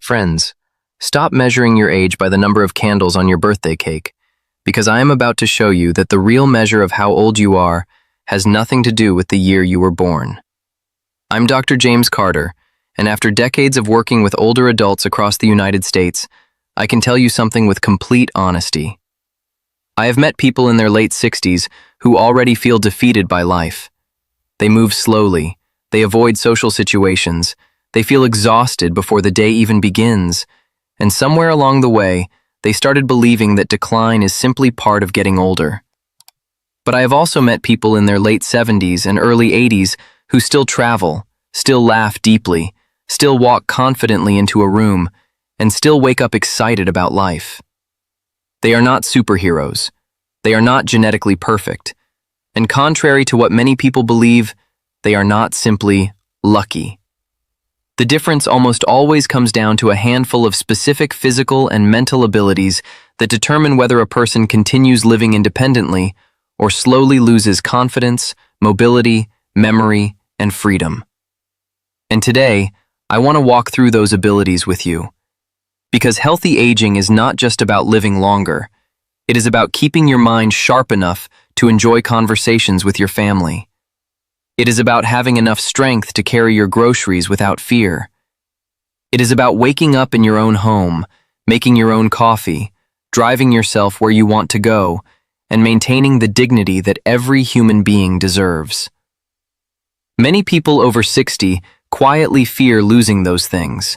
Friends, stop measuring your age by the number of candles on your birthday cake, because I am about to show you that the real measure of how old you are has nothing to do with the year you were born. I'm Dr. James Carter, and after decades of working with older adults across the United States, I can tell you something with complete honesty. I have met people in their late 60s who already feel defeated by life. They move slowly, they avoid social situations, they feel exhausted before the day even begins, and somewhere along the way, they started believing that decline is simply part of getting older. But I have also met people in their late 70s and early 80s who still travel, still laugh deeply, still walk confidently into a room, and still wake up excited about life. They are not superheroes. They are not genetically perfect. And contrary to what many people believe, they are not simply lucky. The difference almost always comes down to a handful of specific physical and mental abilities that determine whether a person continues living independently or slowly loses confidence, mobility, memory, and freedom. And today, I want to walk through those abilities with you. Because healthy aging is not just about living longer. It is about keeping your mind sharp enough to enjoy conversations with your family. It is about having enough strength to carry your groceries without fear. It is about waking up in your own home, making your own coffee, driving yourself where you want to go, and maintaining the dignity that every human being deserves. Many people over 60 quietly fear losing those things.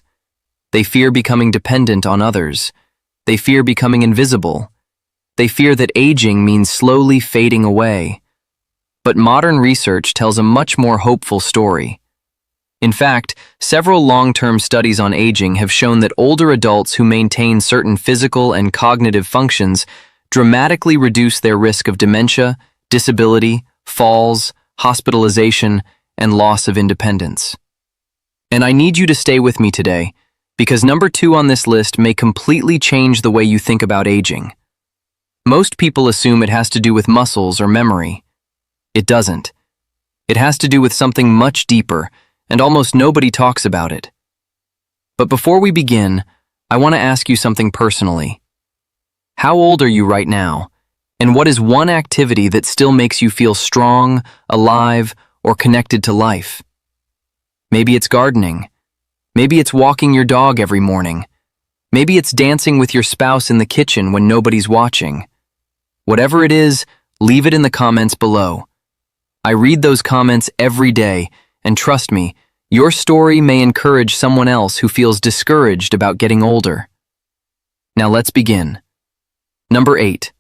They fear becoming dependent on others. They fear becoming invisible. They fear that aging means slowly fading away. But modern research tells a much more hopeful story. In fact, several long-term studies on aging have shown that older adults who maintain certain physical and cognitive functions dramatically reduce their risk of dementia, disability, falls, hospitalization, and loss of independence. And I need you to stay with me today, because number 2 on this list may completely change the way you think about aging. Most people assume it has to do with muscles or memory. It doesn't. It has to do with something much deeper, and almost nobody talks about it. But before we begin, I want to ask you something personally. How old are you right now? And what is one activity that still makes you feel strong, alive, or connected to life? Maybe it's gardening. Maybe it's walking your dog every morning. Maybe it's dancing with your spouse in the kitchen when nobody's watching. Whatever it is, leave it in the comments below. I read those comments every day, and trust me, your story may encourage someone else who feels discouraged about getting older. Now let's begin. Number 8.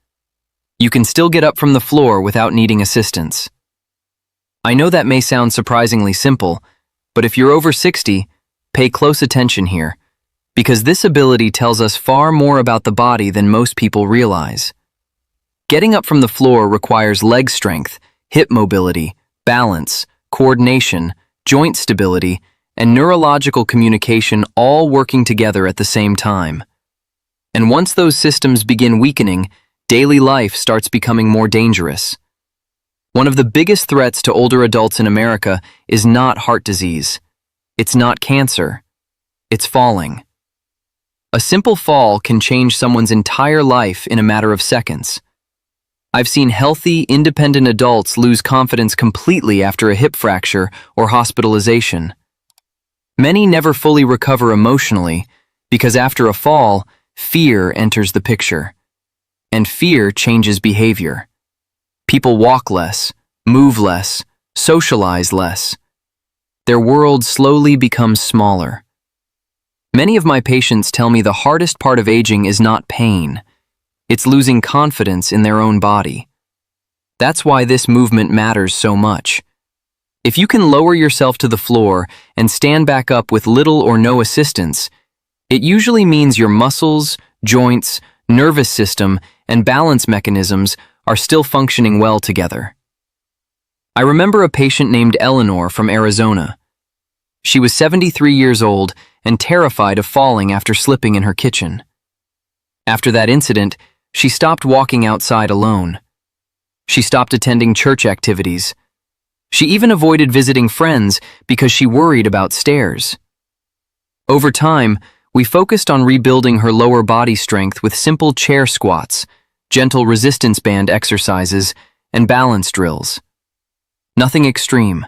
You can still get up from the floor without needing assistance. I know that may sound surprisingly simple, but if you're over 60, pay close attention here, because this ability tells us far more about the body than most people realize. Getting up from the floor requires leg strength, hip mobility, balance, coordination, joint stability, and neurological communication all working together at the same time. And once those systems begin weakening, daily life starts becoming more dangerous. One of the biggest threats to older adults in America is not heart disease. It's not cancer. It's falling. A simple fall can change someone's entire life in a matter of seconds. I've seen healthy, independent adults lose confidence completely after a hip fracture or hospitalization. Many never fully recover emotionally because after a fall, fear enters the picture. And fear changes behavior. People walk less, move less, socialize less. Their world slowly becomes smaller. Many of my patients tell me the hardest part of aging is not pain. It's losing confidence in their own body. That's why this movement matters so much. If you can lower yourself to the floor and stand back up with little or no assistance, it usually means your muscles, joints, nervous system, and balance mechanisms are still functioning well together. I remember a patient named Eleanor from Arizona. She was 73 years old and terrified of falling after slipping in her kitchen. After that incident, she stopped walking outside alone. She stopped attending church activities. She even avoided visiting friends because she worried about stairs. Over time, We focused on rebuilding her lower body strength with simple chair squats, gentle resistance band exercises, and balance drills. Nothing extreme,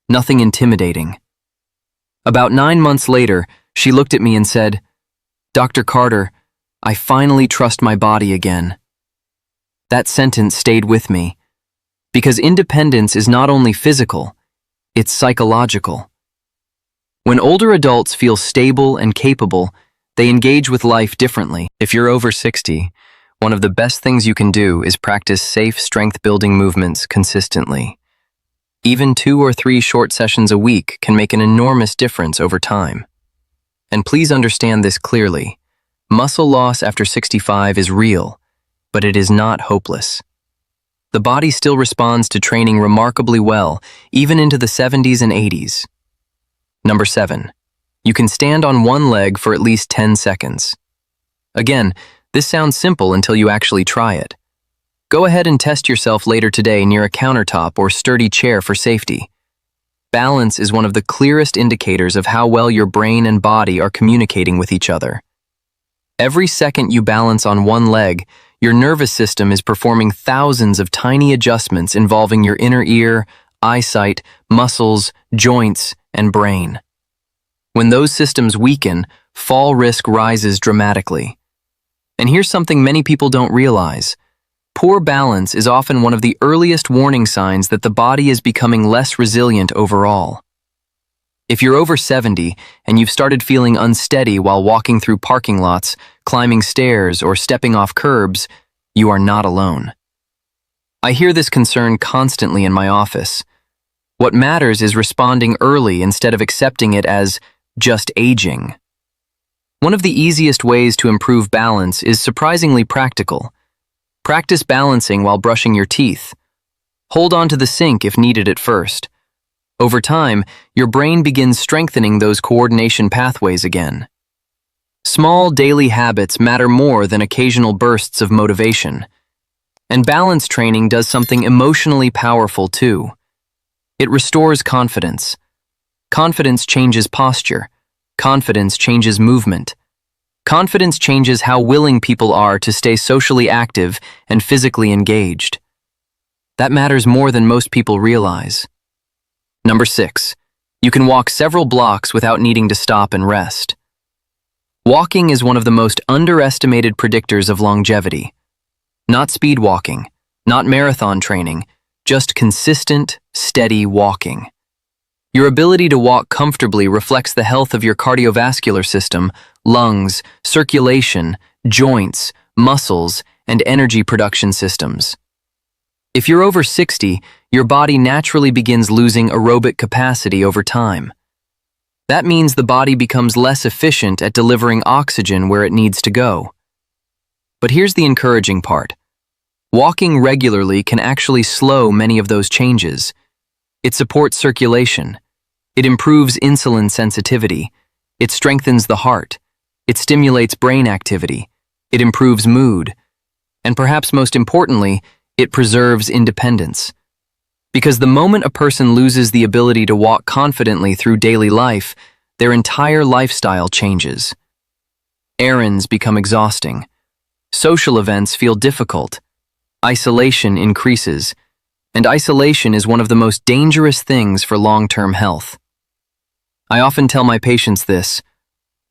nothing intimidating. About 9 months later, she looked at me and said, "Dr. Carter, I finally trust my body again." That sentence stayed with me, because independence is not only physical, it's psychological. When older adults feel stable and capable, they engage with life differently. If you're over 60, one of the best things you can do is practice safe strength-building movements consistently. Even 2 or 3 short sessions a week can make an enormous difference over time. And please understand this clearly. Muscle loss after 65 is real, but it is not hopeless. The body still responds to training remarkably well, even into the 70s and 80s. Number 7. You can stand on one leg for at least 10 seconds. Again, this sounds simple until you actually try it. Go ahead and test yourself later today near a countertop or sturdy chair for safety. Balance is one of the clearest indicators of how well your brain and body are communicating with each other. Every second you balance on one leg, your nervous system is performing thousands of tiny adjustments involving your inner ear, eyesight, muscles, joints, and brain. When those systems weaken, fall risk rises dramatically. And here's something many people don't realize. Poor balance is often one of the earliest warning signs that the body is becoming less resilient overall. If you're over 70 and you've started feeling unsteady while walking through parking lots, climbing stairs, or stepping off curbs, you are not alone. I hear this concern constantly in my office. What matters is responding early instead of accepting it as just aging. One of the easiest ways to improve balance is surprisingly practical. Practice balancing while brushing your teeth. Hold on to the sink if needed at first. Over time, your brain begins strengthening those coordination pathways again. Small daily habits matter more than occasional bursts of motivation. And balance training does something emotionally powerful too. It restores confidence. Confidence changes posture. Confidence changes movement. Confidence changes how willing people are to stay socially active and physically engaged. That matters more than most people realize. Number 6. You can walk several blocks without needing to stop and rest. Walking is one of the most underestimated predictors of longevity. Not speed walking, not marathon training, just consistent, steady walking. Your ability to walk comfortably reflects the health of your cardiovascular system, lungs, circulation, joints, muscles, and energy production systems. If you're over 60, your body naturally begins losing aerobic capacity over time. That means the body becomes less efficient at delivering oxygen where it needs to go. But here's the encouraging part. Walking regularly can actually slow many of those changes. It supports circulation. It improves insulin sensitivity. It strengthens the heart. It stimulates brain activity. It improves mood. And perhaps most importantly, it preserves independence. Because the moment a person loses the ability to walk confidently through daily life, their entire lifestyle changes. Errands become exhausting. Social events feel difficult. Isolation increases. And isolation is one of the most dangerous things for long-term health. I often tell my patients this: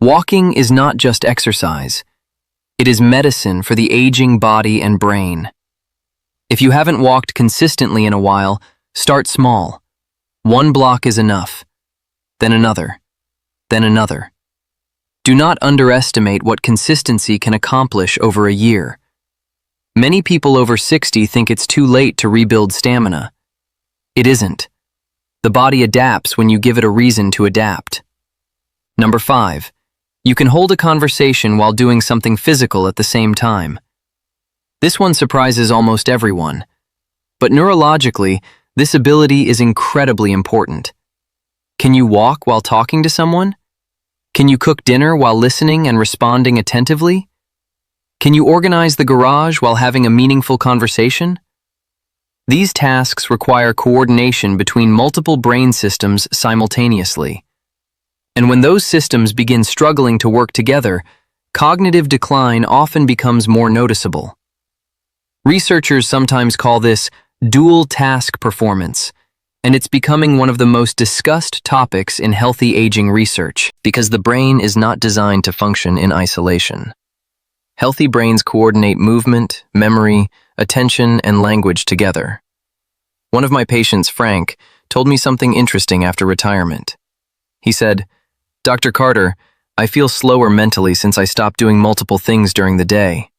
walking is not just exercise. It is medicine for the aging body and brain. If you haven't walked consistently in a while, start small. 1 block is enough. Then another. Then another. Do not underestimate what consistency can accomplish over a year. Many people over 60 think it's too late to rebuild stamina. It isn't. The body adapts when you give it a reason to adapt. Number 5. You can hold a conversation while doing something physical at the same time. This one surprises almost everyone. But neurologically, this ability is incredibly important. Can you walk while talking to someone? Can you cook dinner while listening and responding attentively? Can you organize the garage while having a meaningful conversation? These tasks require coordination between multiple brain systems simultaneously. And when those systems begin struggling to work together, cognitive decline often becomes more noticeable. Researchers sometimes call this dual task performance, and it's becoming one of the most discussed topics in healthy aging research because the brain is not designed to function in isolation. Healthy brains coordinate movement, memory, attention, and language together. One of my patients, Frank, told me something interesting after retirement. He said, "Dr. Carter, I feel slower mentally since I stopped doing multiple things during the day."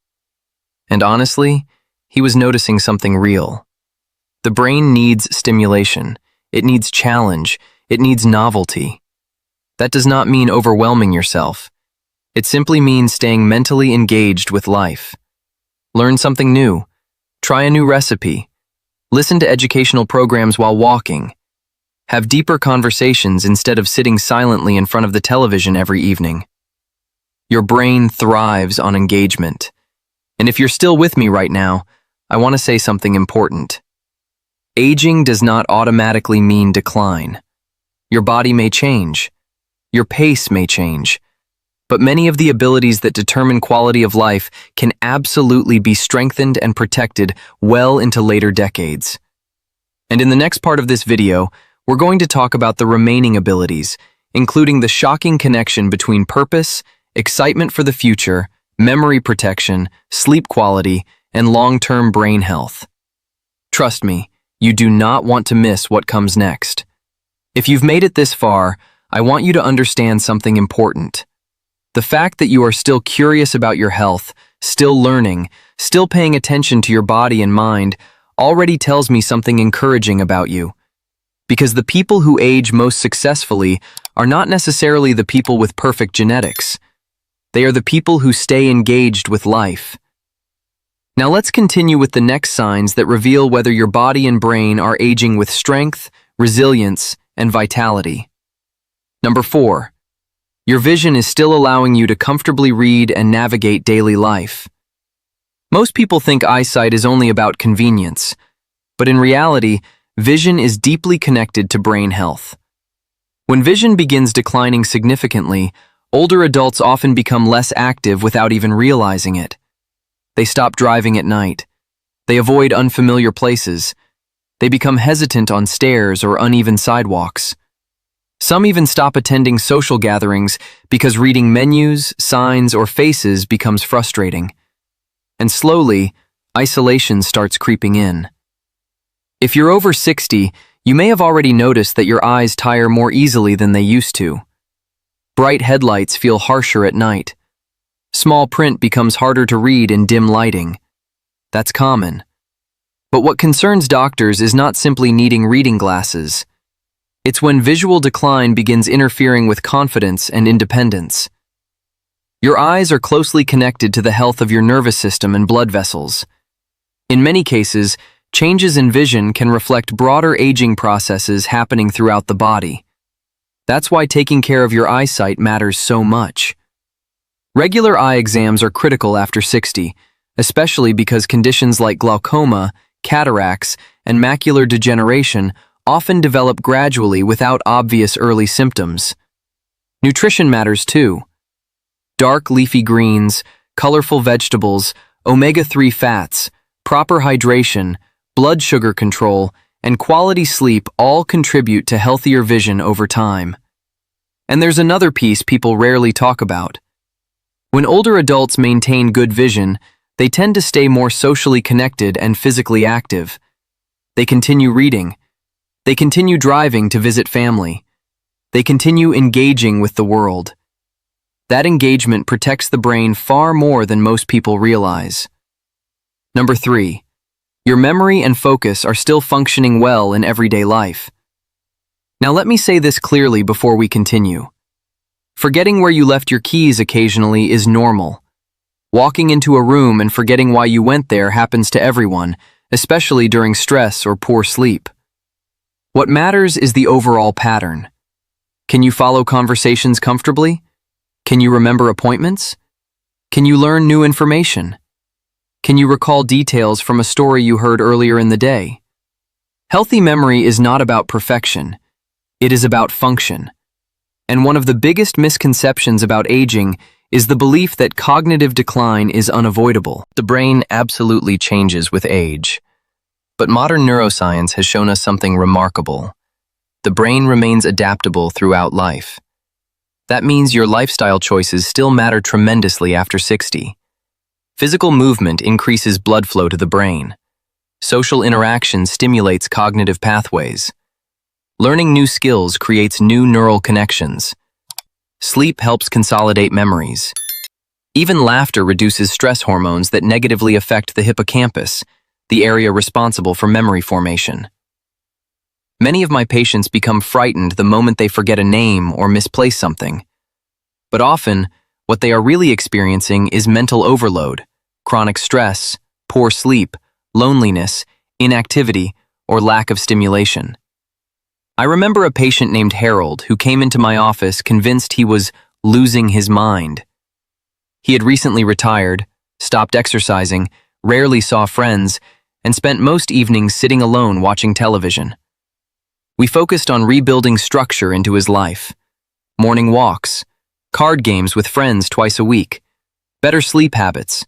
And honestly, he was noticing something real. The brain needs stimulation. It needs challenge. It needs novelty. That does not mean overwhelming yourself. It simply means staying mentally engaged with life. Learn something new. Try a new recipe. Listen to educational programs while walking. Have deeper conversations instead of sitting silently in front of the television every evening. Your brain thrives on engagement. And if you're still with me right now, I want to say something important. Aging does not automatically mean decline. Your body may change. Your pace may change. But many of the abilities that determine quality of life can absolutely be strengthened and protected well into later decades. And in the next part of this video, we're going to talk about the remaining abilities, including the shocking connection between purpose, excitement for the future, memory protection, sleep quality, and long-term brain health. Trust me, you do not want to miss what comes next. If you've made it this far, I want you to understand something important. The fact that you are still curious about your health, still learning, still paying attention to your body and mind, already tells me something encouraging about you. Because the people who age most successfully are not necessarily the people with perfect genetics. They are the people who stay engaged with life. Now let's continue with the next signs that reveal whether your body and brain are aging with strength, resilience, and vitality. Number 4. Your vision is still allowing you to comfortably read and navigate daily life. Most people think eyesight is only about convenience, but in reality, vision is deeply connected to brain health. When vision begins declining significantly, older adults often become less active without even realizing it. They stop driving at night. They avoid unfamiliar places. They become hesitant on stairs or uneven sidewalks. Some even stop attending social gatherings because reading menus, signs, or faces becomes frustrating. And slowly, isolation starts creeping in. If you're over 60, you may have already noticed that your eyes tire more easily than they used to. Bright headlights feel harsher at night. Small print becomes harder to read in dim lighting. That's common. But what concerns doctors is not simply needing reading glasses. It's when visual decline begins interfering with confidence and independence. Your eyes are closely connected to the health of your nervous system and blood vessels. In many cases, changes in vision can reflect broader aging processes happening throughout the body. That's why taking care of your eyesight matters so much. Regular eye exams are critical after 60, especially because conditions like glaucoma, cataracts, and macular degeneration often develop gradually without obvious early symptoms. Nutrition matters too. Dark leafy greens, colorful vegetables, omega-3 fats, proper hydration, blood sugar control, and quality sleep all contribute to healthier vision over time. And there's another piece people rarely talk about. When older adults maintain good vision, they tend to stay more socially connected and physically active. They continue reading. They continue driving to visit family. They continue engaging with the world. That engagement protects the brain far more than most people realize. Number 3. Your memory and focus are still functioning well in everyday life. Now let me say this clearly before we continue. Forgetting where you left your keys occasionally is normal. Walking into a room and forgetting why you went there happens to everyone, especially during stress or poor sleep. What matters is the overall pattern. Can you follow conversations comfortably? Can you remember appointments? Can you learn new information? Can you recall details from a story you heard earlier in the day? Healthy memory is not about perfection. It is about function. And one of the biggest misconceptions about aging is the belief that cognitive decline is unavoidable. The brain absolutely changes with age. But modern neuroscience has shown us something remarkable. The brain remains adaptable throughout life. That means your lifestyle choices still matter tremendously after 60. Physical movement increases blood flow to the brain. Social interaction stimulates cognitive pathways. Learning new skills creates new neural connections. Sleep helps consolidate memories. Even laughter reduces stress hormones that negatively affect the hippocampus, the area responsible for memory formation. Many of my patients become frightened the moment they forget a name or misplace something. But often, what they are really experiencing is mental overload, chronic stress, poor sleep, loneliness, inactivity, or lack of stimulation. I remember a patient named Harold who came into my office convinced he was losing his mind. He had recently retired, stopped exercising, rarely saw friends, and spent most evenings sitting alone watching television. We focused on rebuilding structure into his life. Morning walks, card games with friends twice a week, better sleep habits,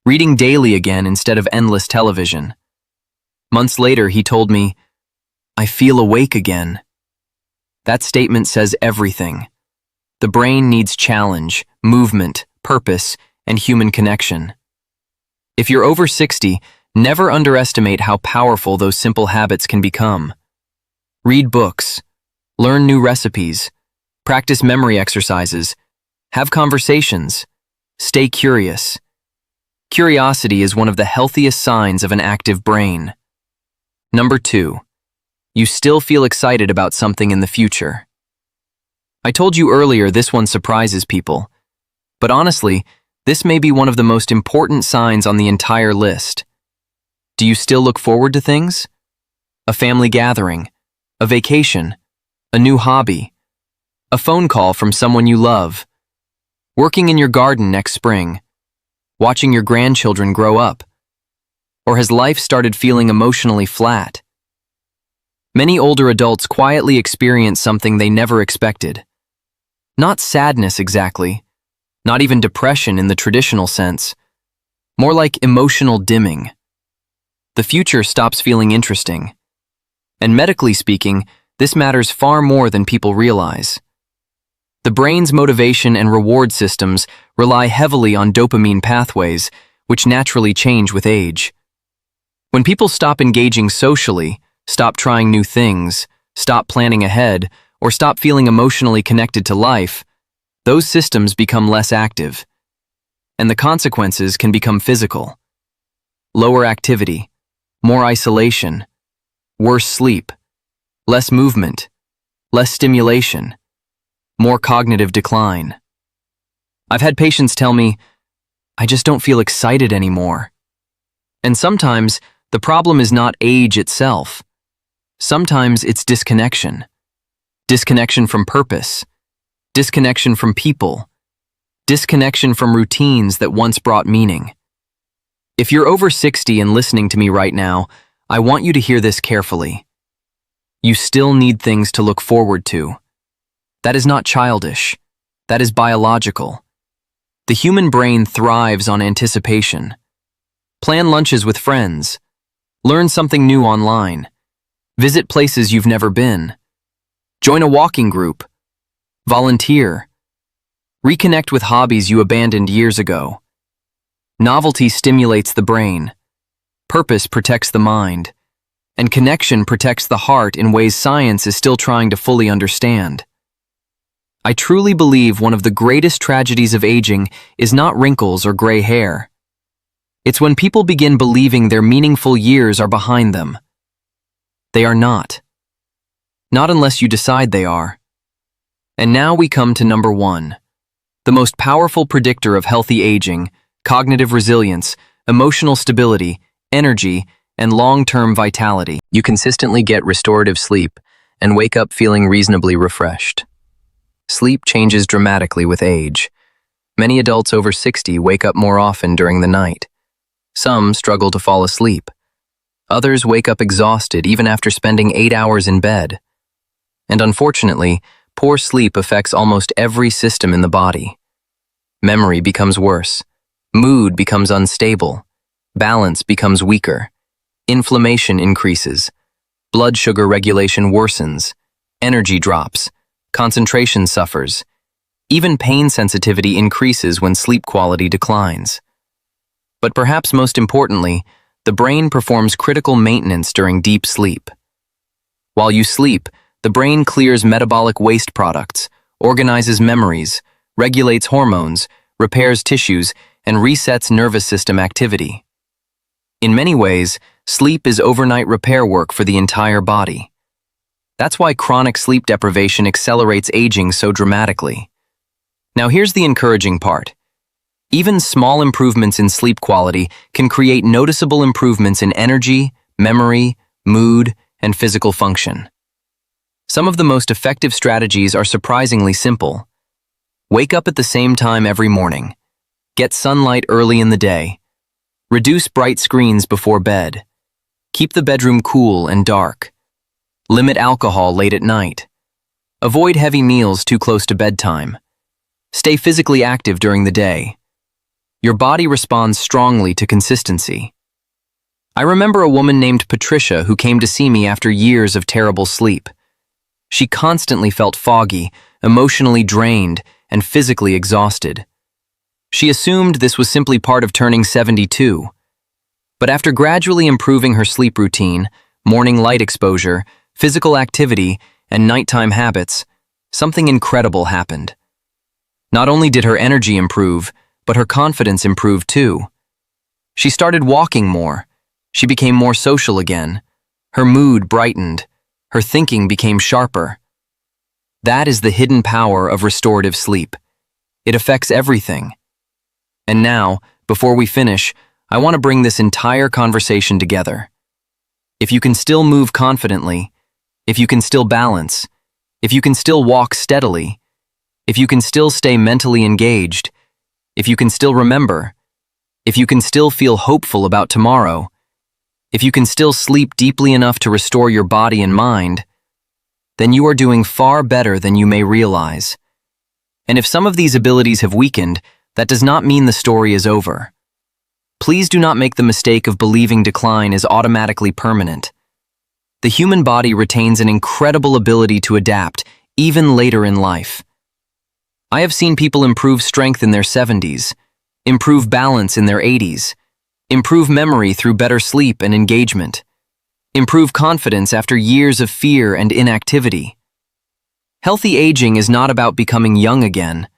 reading daily again instead of endless television. Months later, he told me, "I feel awake again." That statement says everything. The brain needs challenge, movement, purpose, and human connection. If you're over 60, never underestimate how powerful those simple habits can become. Read books, learn new recipes, practice memory exercises, have conversations, stay curious. Curiosity is one of the healthiest signs of an active brain. Number 2. You still feel excited about something in the future. I told you earlier this one surprises people, but honestly, this may be one of the most important signs on the entire list. Do you still look forward to things? A family gathering, a vacation, a new hobby, a phone call from someone you love, working in your garden next spring, watching your grandchildren grow up, or has life started feeling emotionally flat? Many older adults quietly experience something they never expected. Not sadness exactly, not even depression in the traditional sense, more like emotional dimming. The future stops feeling interesting. And medically speaking, this matters far more than people realize. The brain's motivation and reward systems rely heavily on dopamine pathways, which naturally change with age. When people stop engaging socially, stop trying new things, stop planning ahead, or stop feeling emotionally connected to life, those systems become less active. And the consequences can become physical. Lower activity, more isolation, worse sleep, less movement, less stimulation, more cognitive decline. I've had patients tell me, "I just don't feel excited anymore." And sometimes, the problem is not age itself. Sometimes it's disconnection. Disconnection from purpose. Disconnection from people. Disconnection from routines that once brought meaning. If you're over 60 and listening to me right now, I want you to hear this carefully. You still need things to look forward to. That is not childish. That is biological. The human brain thrives on anticipation. Plan lunches with friends. Learn something new online. Visit places you've never been. Join a walking group. Volunteer. Reconnect with hobbies you abandoned years ago. Novelty stimulates the brain. Purpose protects the mind. And connection protects the heart in ways science is still trying to fully understand. I truly believe one of the greatest tragedies of aging is not wrinkles or gray hair. It's when people begin believing their meaningful years are behind them. They are not. Not unless you decide they are. And now we come to number 1. The most powerful predictor of healthy aging, cognitive resilience, emotional stability, energy, and long-term vitality. You consistently get restorative sleep and wake up feeling reasonably refreshed. Sleep changes dramatically with age. Many adults over 60 wake up more often during the night. Some struggle to fall asleep. Others wake up exhausted even after spending 8 hours in bed. And unfortunately, Poor sleep affects almost every system in the body. Memory becomes worse. Mood becomes unstable. Balance becomes weaker. Inflammation increases. Blood sugar regulation worsens. Energy drops. Concentration suffers. Even pain sensitivity increases when sleep quality declines. But perhaps most importantly, the brain performs critical maintenance during deep sleep. While you sleep, the brain clears metabolic waste products, organizes memories, regulates hormones, repairs tissues, and resets nervous system activity. In many ways, sleep is overnight repair work for the entire body. That's why chronic sleep deprivation accelerates aging so dramatically. Now here's the encouraging part. Even small improvements in sleep quality can create noticeable improvements in energy, memory, mood, and physical function. Some of the most effective strategies are surprisingly simple. Wake up at the same time every morning. Get sunlight early in the day. Reduce bright screens before bed. Keep the bedroom cool and dark. Limit alcohol late at night. Avoid heavy meals too close to bedtime. Stay physically active during the day. Your body responds strongly to consistency. I remember a woman named Patricia who came to see me after years of terrible sleep. She constantly felt foggy, emotionally drained, and physically exhausted. She assumed this was simply part of turning 72. But after gradually improving her sleep routine, morning light exposure, physical activity, and nighttime habits, something incredible happened. Not only did her energy improve, but her confidence improved too. She started walking more. She became more social again. Her mood brightened. Her thinking became sharper. That is the hidden power of restorative sleep. It affects everything. And now, before we finish, I want to bring this entire conversation together. If you can still move confidently, if you can still balance, if you can still walk steadily, if you can still stay mentally engaged, if you can still remember, if you can still feel hopeful about tomorrow, if you can still sleep deeply enough to restore your body and mind, then you are doing far better than you may realize. And if some of these abilities have weakened, that does not mean the story is over. Please do not make the mistake of believing decline is automatically permanent. The human body retains an incredible ability to adapt, even later in life. I have seen people improve strength in their 70s, improve balance in their 80s, improve memory through better sleep and engagement, improve confidence after years of fear and inactivity. Healthy aging is not about becoming young again.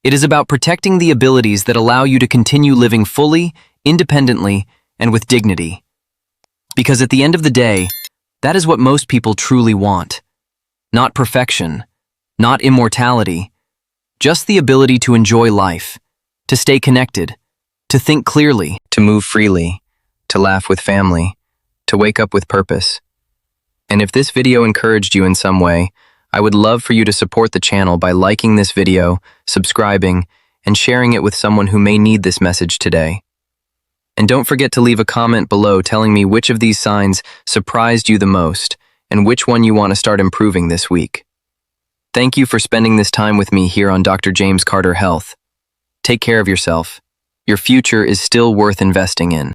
It is about protecting the abilities that allow you to continue living fully, independently, and with dignity. Because at the end of the day, that is what most people truly want. Not perfection, not immortality, just the ability to enjoy life, to stay connected, to think clearly, to move freely, to laugh with family, to wake up with purpose. And if this video encouraged you in some way, I would love for you to support the channel by liking this video, subscribing, and sharing it with someone who may need this message today. And don't forget to leave a comment below telling me which of these signs surprised you the most and which one you want to start improving this week. Thank you for spending this time with me here on Dr. James Carter Health. Take care of yourself. Your future is still worth investing in.